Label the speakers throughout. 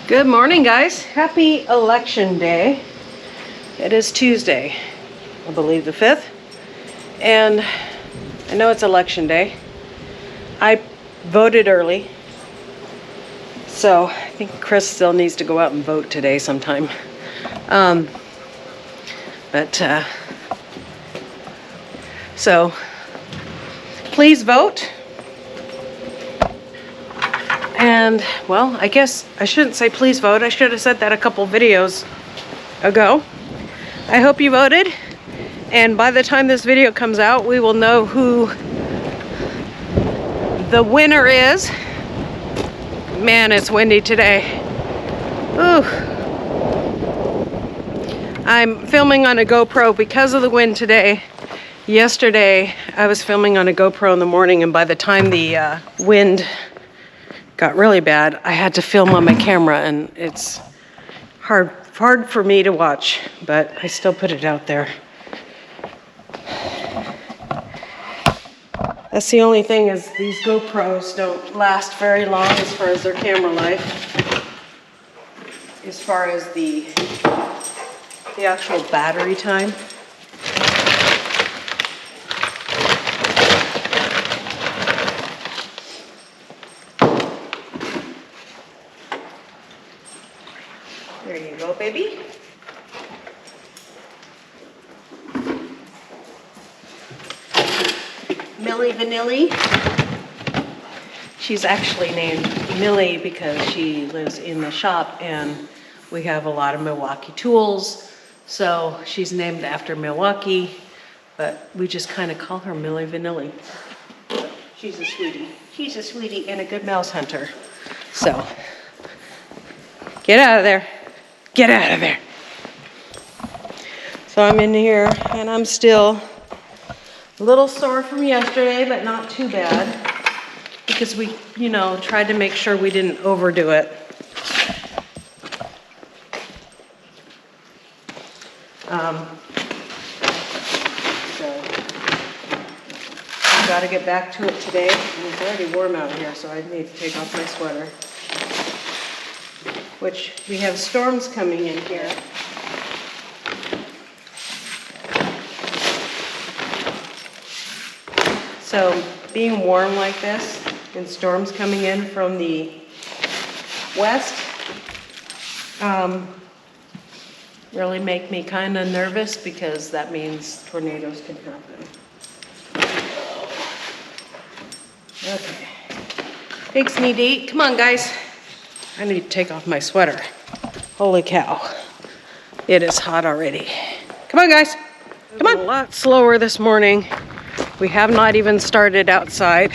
Speaker 1: Good morning, guys. Happy election day. It is Tuesday, I believe the 5th. And I know it's election day. I voted early. So I think Chris still needs to go out and vote today sometime. So please vote. And, well, I guess I shouldn't say please vote. I should have said that a couple videos ago. I hope you voted. And by the time this video comes out, we will know who the winner is. Man, it's windy today. Ooh. I'm filming on a GoPro because of the wind today. Yesterday, I was filming on a GoPro in the morning, and by the time the wind got really bad, I had to film on my camera, and it's hard for me to watch, but I still put it out there. That's the only thing, is these GoPros don't last very long as far as their camera life. As far as the actual battery time. There you go, baby. Millie Vanilli. She's actually named Millie because she lives in the shop and we have a lot of Milwaukee tools. So she's named after Milwaukee, but we just kind of call her Millie Vanilli. So she's a sweetie. She's a sweetie and a good mouse hunter. So get out of there. Get out of there. So I'm in here and I'm still a little sore from yesterday, but not too bad because we, tried to make sure we didn't overdo it. So I've got to get back to it today. And it's already warm out here, so I need to take off my sweater. Which we have storms coming in here. So being warm like this and storms coming in from the west really make me kind of nervous because that means tornadoes can happen. Okay. Pigs need to eat. Come on, guys. I need to take off my sweater. Holy cow. It is hot already. Come on, guys. Come on. A lot slower this morning. We have not even started outside.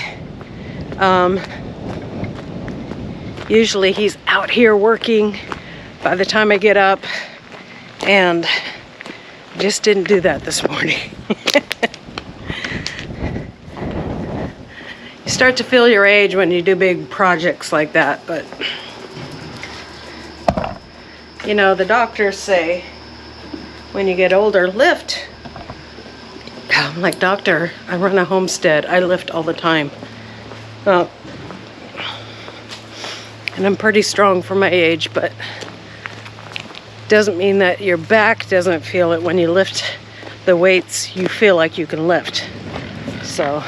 Speaker 1: Usually he's out here working by the time I get up, and just didn't do that this morning. You start to feel your age when you do big projects like that, but the doctors say when you get older, lift. I'm like, doctor, I run a homestead. I lift all the time. And I'm pretty strong for my age, but doesn't mean that your back doesn't feel it when you lift the weights you feel like you can lift. So.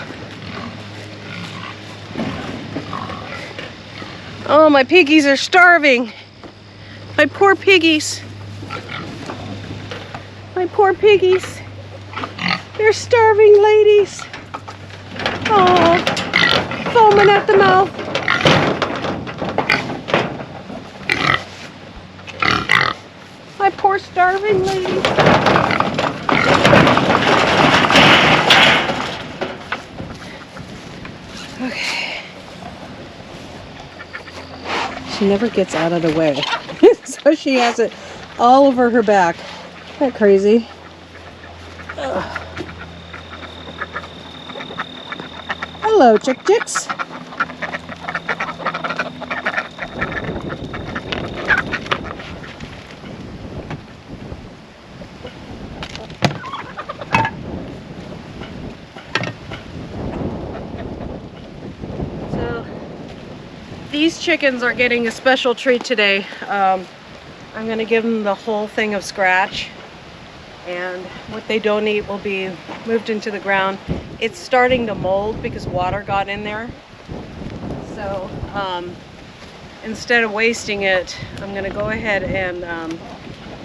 Speaker 1: Oh, my piggies are starving. My poor piggies. My poor piggies. They're starving, ladies. Oh, foaming at the mouth. My poor starving ladies. Okay. She never gets out of the way. So she has it all over her back. Isn't that crazy? Ugh. Hello, chicks. these chickens are getting a special treat today. I'm gonna give them the whole thing of scratch, and what they don't eat will be moved into the ground. It's starting to mold because water got in there. So instead of wasting it, I'm gonna go ahead and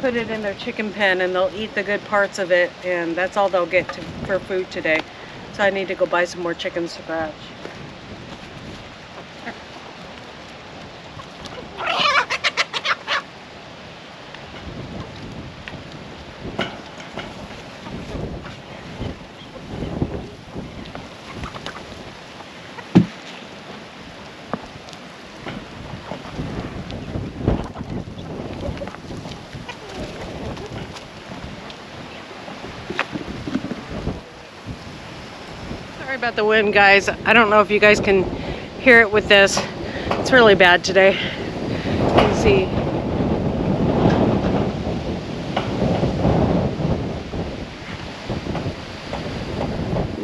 Speaker 1: put it in their chicken pen, and they'll eat the good parts of it, and that's all they'll get for food today. So I need to go buy some more chicken scratch. Sorry about the wind, guys. I don't know if you guys can hear it with this. It's really bad today. You can see.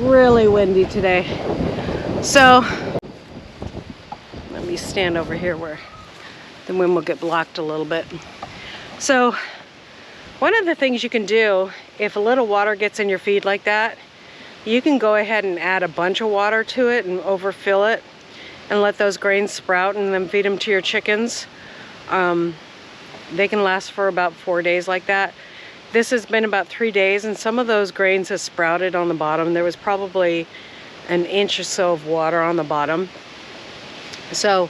Speaker 1: Really windy today. So, let me stand over here where the wind will get blocked a little bit. So, one of the things you can do if a little water gets in your feed like that, you can go ahead and add a bunch of water to it and overfill it and let those grains sprout and then feed them to your chickens. They can last for about 4 days like that. This has been about 3 days, and some of those grains have sprouted on the bottom. There was probably an inch or so of water on the bottom. So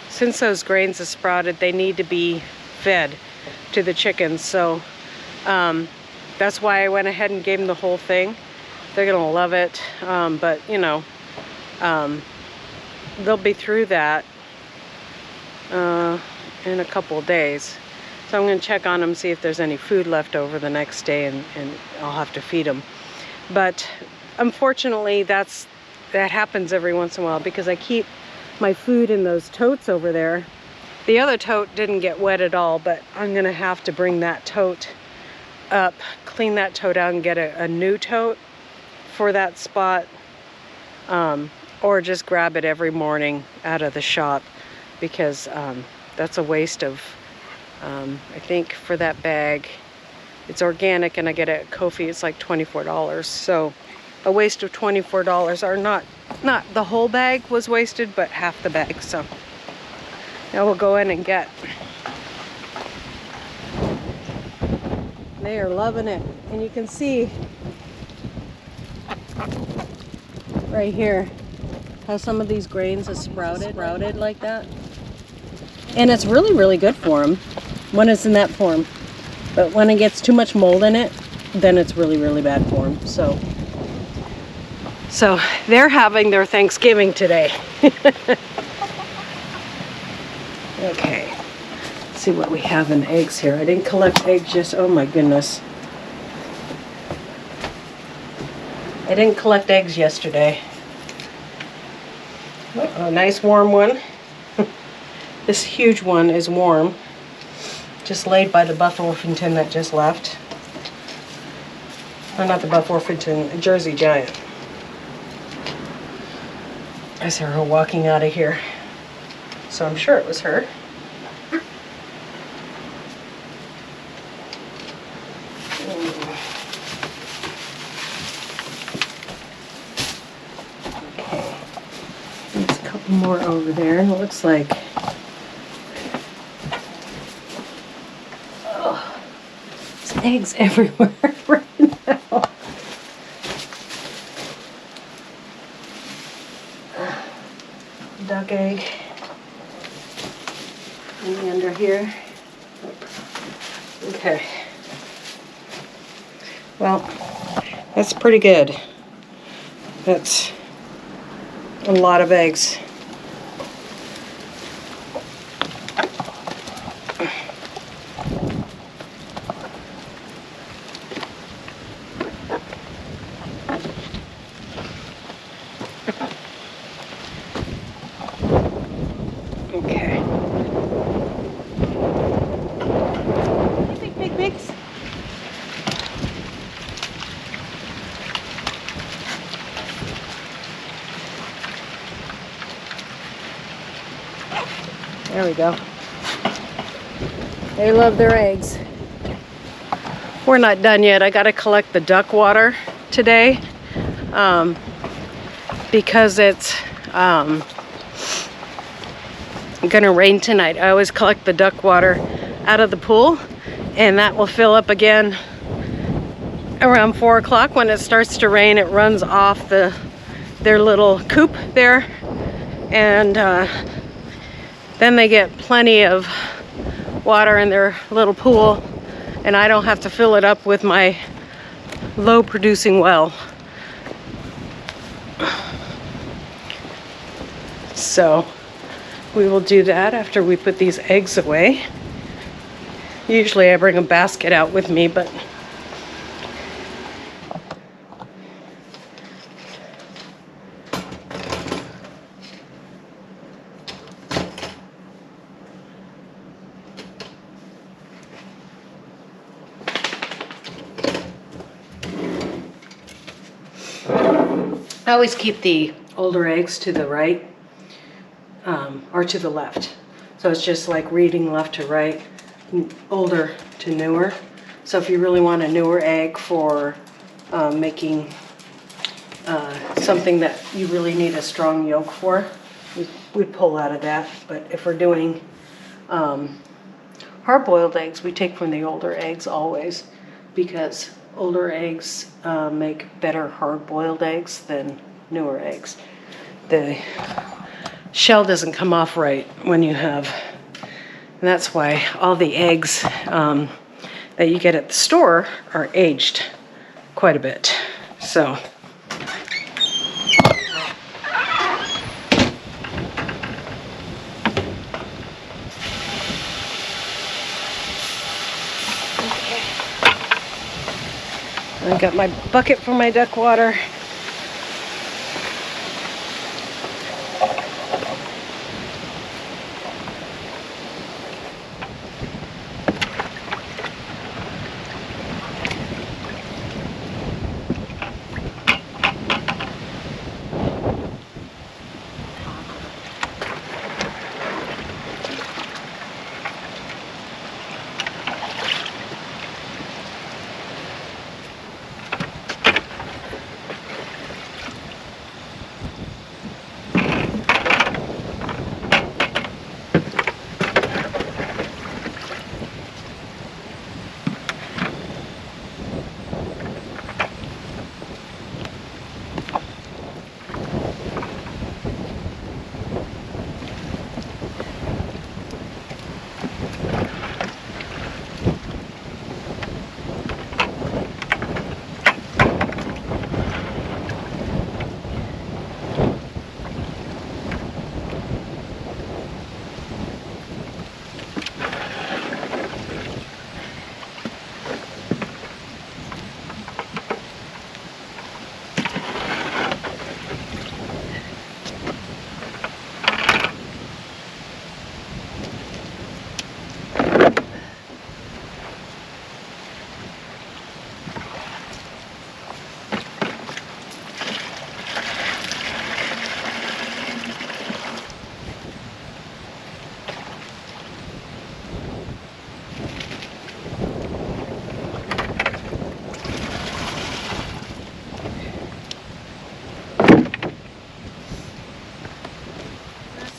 Speaker 1: since those grains have sprouted, they need to be fed to the chickens. So that's why I went ahead and gave them the whole thing. They're gonna love it, but you know, they'll be through that in a couple of days. So I'm gonna check on them, see if there's any food left over the next day, and I'll have to feed them. But unfortunately, that happens every once in a while because I keep my food in those totes over there. The other tote didn't get wet at all, but I'm gonna have to bring that tote up, clean that tote out, and get a new tote for that spot, or just grab it every morning out of the shop, because that's a waste of I think for that bag, it's organic and I get it at Kofi, it's like $24. So a waste of $24, or not the whole bag was wasted, but half the bag. So now we'll go in and get. They are loving it, and you can see right here how some of these grains have sprouted like that, and it's really good for them when it's in that form. But when it gets too much mold in it, then it's really bad for them. So they're having their Thanksgiving today. Okay. See what we have in eggs here. I didn't collect eggs just, oh my goodness. I didn't collect eggs yesterday. Oh, a nice warm one. This huge one is warm. Just laid by the Buffalo Orpington that just left. Or not the Buffalo Orpington, a Jersey Giant. I saw her walking out of here. So I'm sure it was her. More over there, and it looks like there's eggs everywhere right now. Duck egg maybe under here. Okay, well, that's pretty good. That's a lot of eggs. Okay. Big. we go. They love their eggs. We're not done yet. I got to collect the duck water today because it's gonna rain tonight. I always collect the duck water out of the pool, and that will fill up again around 4 o'clock. When it starts to rain, it runs off their little coop there, and then they get plenty of water in their little pool, and I don't have to fill it up with my low producing well. So we will do that after we put these eggs away. Usually I bring a basket out with me, but I always keep the older eggs to the right or to the left. So it's just like reading left to right, older to newer. So if you really want a newer egg for making something that you really need a strong yolk for, we pull out of that. But if we're doing hard-boiled eggs, we take from the older eggs always, because older eggs make better hard-boiled eggs than newer eggs. The shell doesn't come off right when you have, and that's why all the eggs that you get at the store are aged quite a bit. So I got my bucket for my duck water.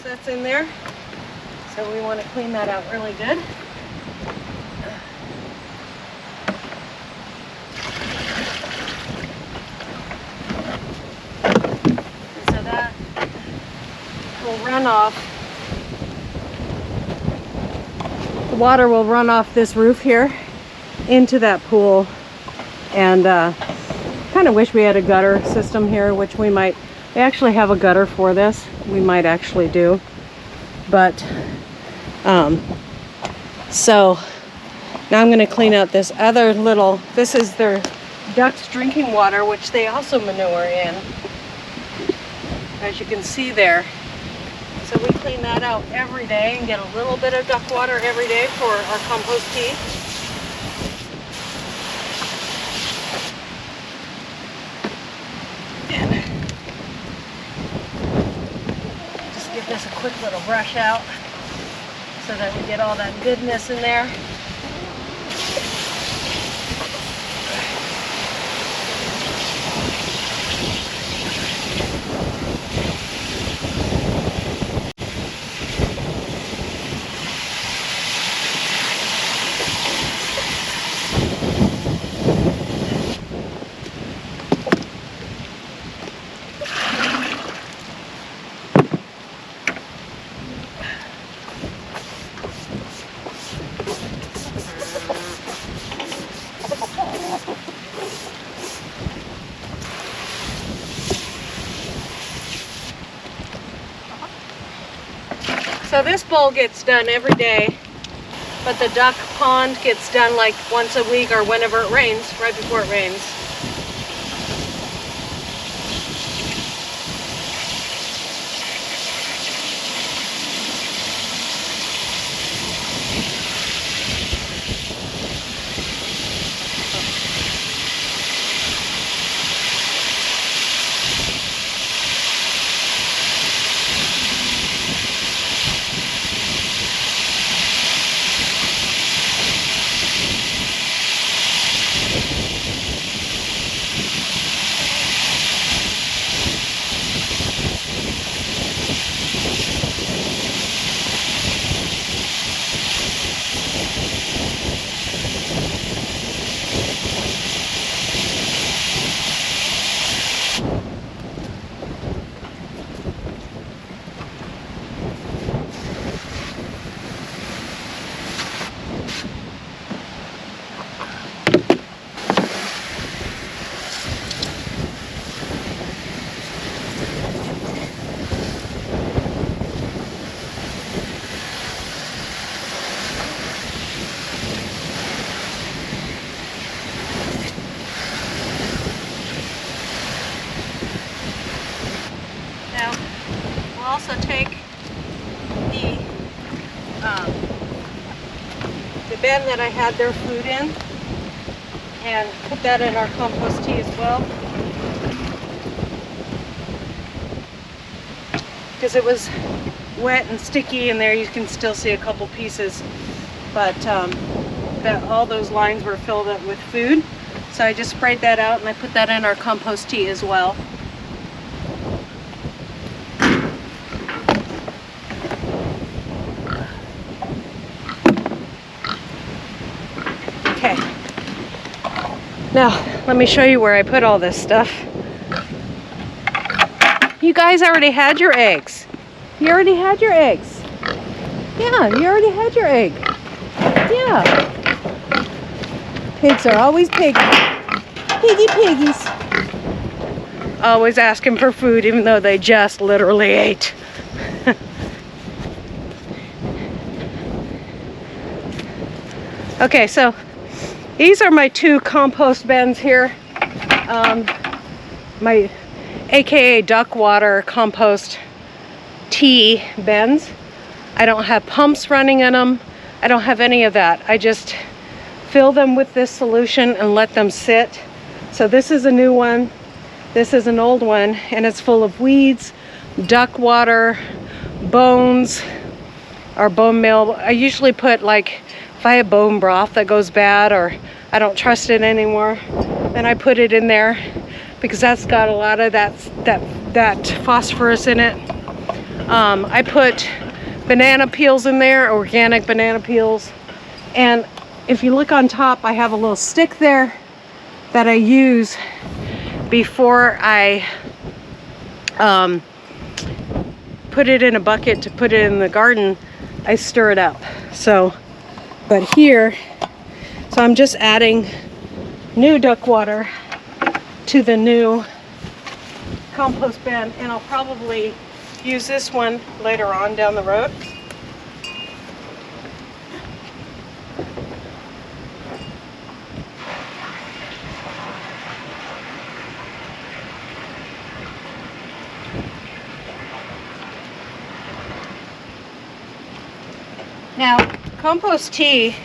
Speaker 1: That's in there, so we want to clean that out really good. And so that will run off, the water will run off this roof here into that pool, and kind of wish we had a gutter system here, which we might. We actually have a gutter for this. We might actually do, but so now I'm going to clean out this other little, this is their ducks drinking water, which they also manure in, as you can see there. So we clean that out every day and get a little bit of duck water every day for our compost tea. Give this a quick little brush out. so that we get all that goodness in there. So this bowl gets done every day, but the duck pond gets done like once a week or whenever it rains, right before it rains. Now, we'll also take the bin that I had their food in and put that in our compost tea as well. Because it was wet and sticky in there, you can still see a couple pieces, but all those lines were filled up with food. So I just sprayed that out and I put that in our compost tea as well. Okay, now let me show you where I put all this stuff. You guys already had your eggs. You already had your eggs. Yeah, you already had your egg. Yeah. Pigs are always piggy. Piggies. Always asking for food even though they just literally ate. Okay, so these are my two compost bins here. My AKA duck water compost tea bins. I don't have pumps running in them. I don't have any of that. I just fill them with this solution and let them sit. So this is a new one. This is an old one, and it's full of weeds, duck water, bones, or bone meal. I usually put, like, if I have bone broth that goes bad or I don't trust it anymore, then I put it in there because that's got a lot of that phosphorus in it. I put banana peels in there, organic banana peels, and if you look on top, I have a little stick there that I use before I put it in a bucket to put it in the garden. I stir it up. So, but here, so I'm just adding new duck water to the new compost bin, and I'll probably use this one later on down the road. Now, compost tea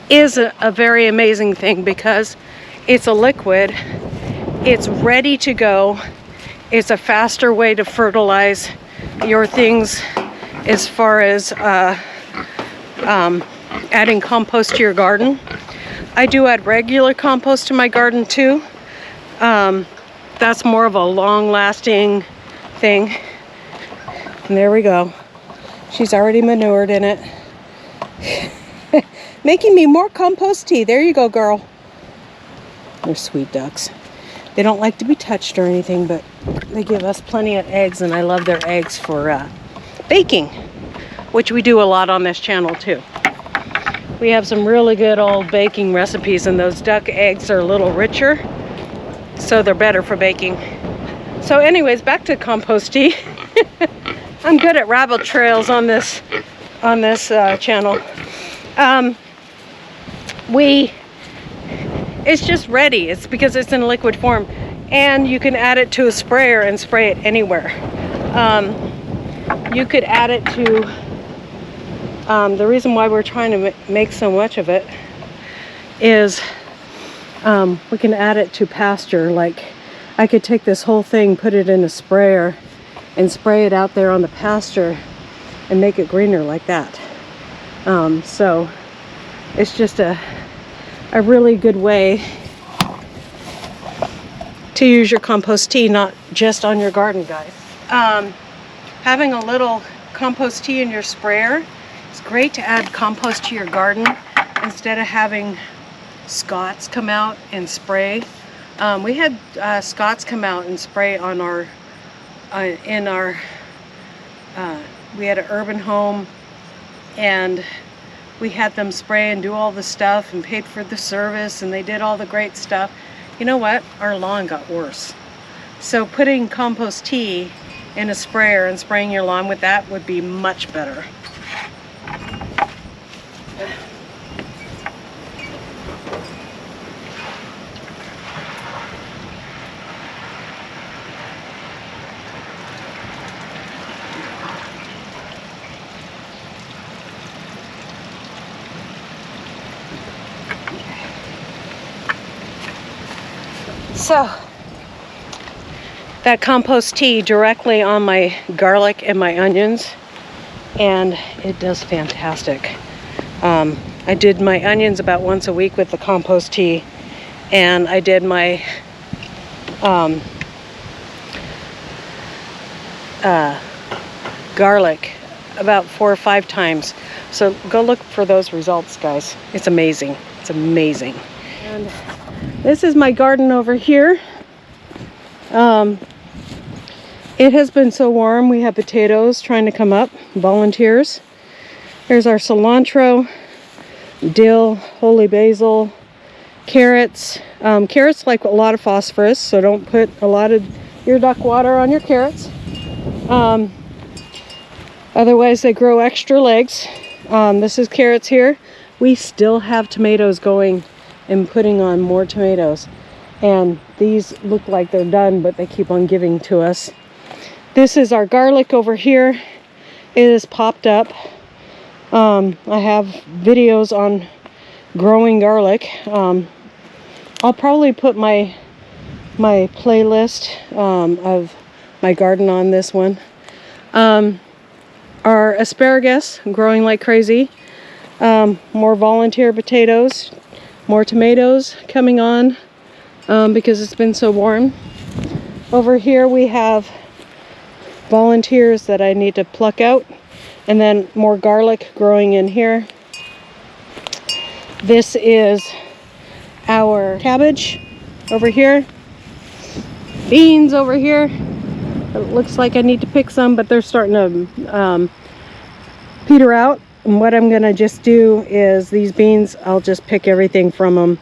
Speaker 1: is a very amazing thing because it's a liquid, it's ready to go, it's a faster way to fertilize your things as far as adding compost to your garden. I do add regular compost to my garden too. That's more of a long-lasting thing. And there we go. She's already manured in it. Making me more compost tea. There you go, girl. They're sweet ducks. They don't like to be touched or anything, but they give us plenty of eggs, and I love their eggs for baking, which we do a lot on this channel too. We have some really good old baking recipes, and those duck eggs are a little richer, so they're better for baking. So anyways, back to compost tea. I'm good at rabbit trails on this channel. It's just ready. It's because it's in liquid form, and you can add it to a sprayer and spray it anywhere. You could add it to the reason why we're trying to make so much of it is we can add it to pasture. Like, I could take this whole thing, put it in a sprayer, and spray it out there on the pasture and make it greener like that. So it's just a really good way to use your compost tea, not just on your garden, guys. Having a little compost tea in your sprayer, it's great to add compost to your garden instead of having Scots come out and spray. We had Scots come out and spray on our we had an urban home, and we had them spray and do all the stuff and paid for the service, and they did all the great stuff. You know what? Our lawn got worse. So putting compost tea in a sprayer and spraying your lawn with that would be much better. So that compost tea directly on my garlic and my onions, and it does fantastic. I did my onions about once a week with the compost tea, and I did my garlic about 4 or 5 times. So go look for those results, guys. It's amazing. It's amazing. And this is my garden over here. It has been so warm. We have potatoes trying to come up, volunteers. There's our cilantro, dill, holy basil, carrots. Carrots like a lot of phosphorus, so don't put a lot of your duck water on your carrots. Otherwise they grow extra legs. This is carrots here. We still have tomatoes going and putting on more tomatoes, and these look like they're done, but they keep on giving to us. This is our garlic over here. It is popped up. I have videos on growing garlic. I'll probably put my playlist of my garden on this one. Our asparagus growing like crazy. More volunteer potatoes. More tomatoes coming on because it's been so warm. Over here we have volunteers that I need to pluck out, and then more garlic growing in here. This is our cabbage over here. Beans over here. It looks like I need to pick some, but they're starting to peter out. And what I'm gonna just do is these beans, I'll just pick everything from them,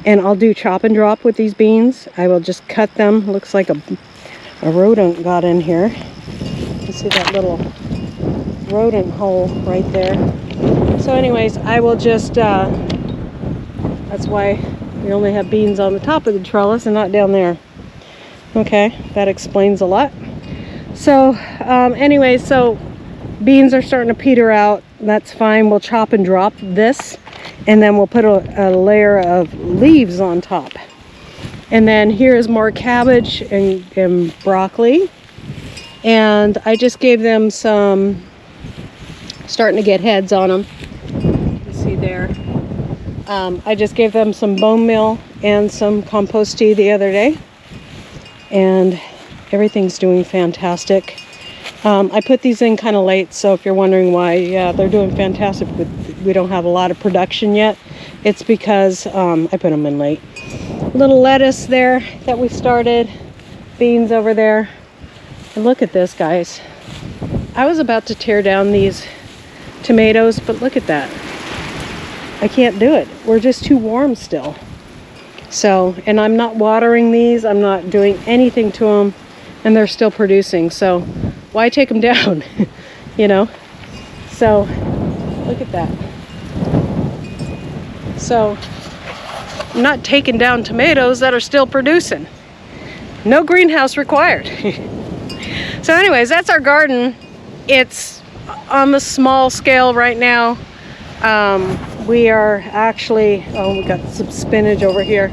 Speaker 1: and I'll do chop and drop with these beans. I will just cut them. Looks like a rodent got in here. You see that little rodent hole right there. So anyways, I will just, that's why we only have beans on the top of the trellis and not down there. Okay, that explains a lot. So anyways, so beans are starting to peter out. That's fine. We'll chop and drop this, and then we'll put a layer of leaves on top. And then here is more cabbage and broccoli. And I just gave them some starting to get heads on them. You see there. I just gave them some bone meal and some compost tea the other day, and everything's doing fantastic. I put these in kind of late, so if you're wondering why, yeah, they're doing fantastic, but we don't have a lot of production yet. It's because I put them in late. Little lettuce there that we started, beans over there, and look at this, guys. I was about to tear down these tomatoes, but look at that. I can't do it. We're just too warm still. So, and I'm not watering these. I'm not doing anything to them, and they're still producing. So why take them down? You know? So look at that. So I'm not taking down tomatoes that are still producing. No greenhouse required. So anyways, that's our garden. It's on the small scale right now. We are actually, we got some spinach over here.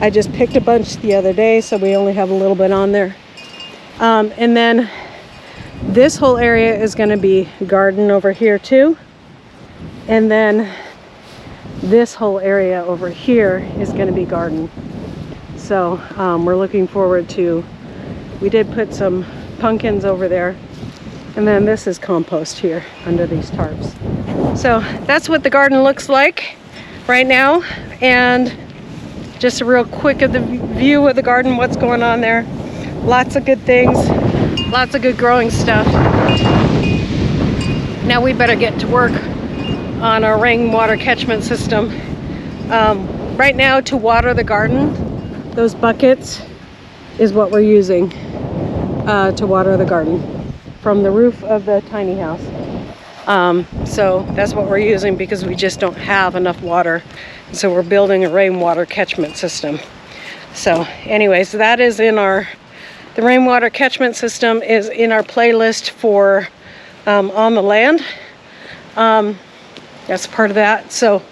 Speaker 1: I just picked a bunch the other day, so we only have a little bit on there. And then this whole area is going to be garden over here too. And then this whole area over here is going to be garden. So we're looking forward to, we did put some pumpkins over there. And then this is compost here under these tarps. So that's what the garden looks like right now. And just a real quick of the view of the garden, what's going on there. Lots of good things, lots of good growing stuff. Now we better get to work on our rainwater catchment system. Right now, to water the garden, those buckets is what we're using to water the garden from the roof of the tiny house. So that's what we're using because we just don't have enough water. So we're building a rainwater catchment system. So anyways, that is in the rainwater catchment system is in our playlist for On the Land. That's part of that. So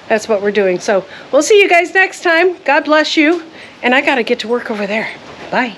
Speaker 1: that's what we're doing. So we'll see you guys next time. God bless you. And I got to get to work over there. Bye.